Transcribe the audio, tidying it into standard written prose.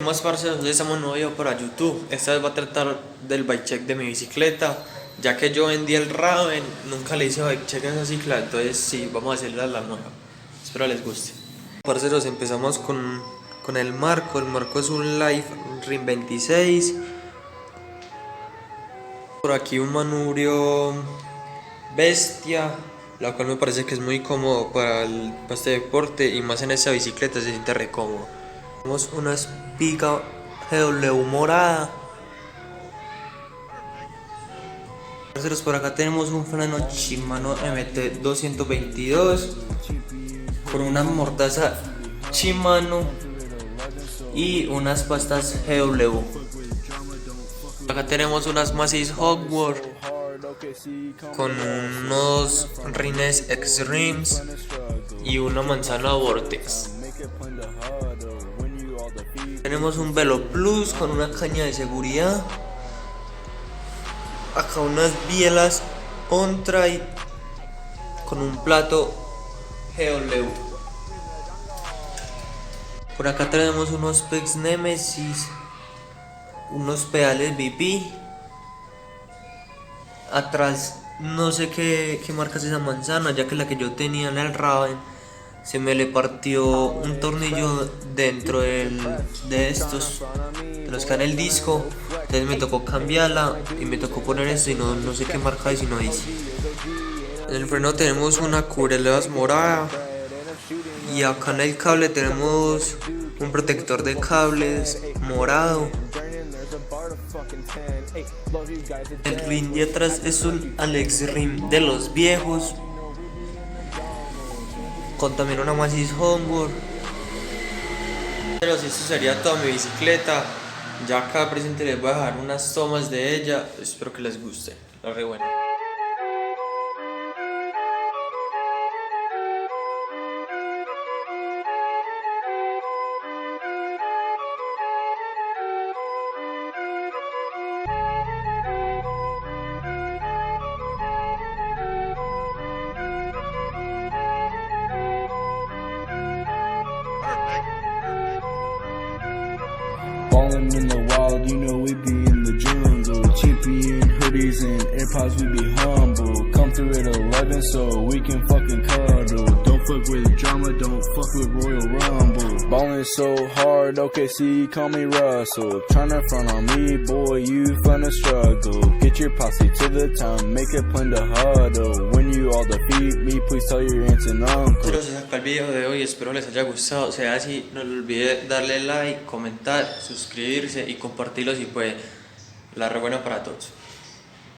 más, parceros? Hoy estamos en un nuevo video para YouTube. Esta vez va a tratar del bike check de mi bicicleta. Ya que yo vendí el Raven, nunca le hice bike check a esa cicla. Entonces sí, vamos a hacerle a la nueva. Espero les guste. Parceros, empezamos con el marco. El marco es un Life Rim 26. Por aquí un manubrio Bestia, la cual me parece que es muy cómodo para este deporte y más en esta bicicleta se siente re cómodo. Tenemos una espiga GW morada. Terceros, por acá tenemos un freno Shimano MT 222 con una mordaza Shimano y unas pastas GW. Acá tenemos unas Macy's Hogwarts con unos rines X-Rims y una manzana Vortex. Tenemos un Velo Plus con una caña de seguridad. Acá unas bielas On-Trail con un plato GW. Por acá tenemos unos Pex Nemesis, unos pedales BP. Atrás no sé qué marca es esa manzana, ya que la que yo tenía en el Raven se me le partió un tornillo dentro de los que en el disco. Entonces me tocó cambiarla y me tocó poner esto y no sé qué marca es y no dice. En el freno tenemos una cubrelevas morada. Y acá en el cable tenemos un protector de cables morado. El rim de atrás es un Alex Rim de los viejos, con también una Macy's Homeboard. Pero si esto sería toda mi bicicleta. Ya acá presente les voy a dejar unas tomas de ella. Espero que les guste. La re buena. Ballin' in the wild, you know we be in the jungle. Champion hoodies and AirPods, we be humble. Come through at 11 so we can fucking cuddle. Don't fuck with drama, don't fuck with Royal Rumble. Ballin' so hard, OKC, call me Russell. Tryna front on me, boy, you finna struggle. Get your posse to the town, make a plan to huddle. When you all defeat me, please tell your aunts and uncles. Pero se saca el video de hoy, espero les haya gustado. Sea así, no les olvide darle like, comentar, suscribirse y compartirlo si puede. La re buena para todos.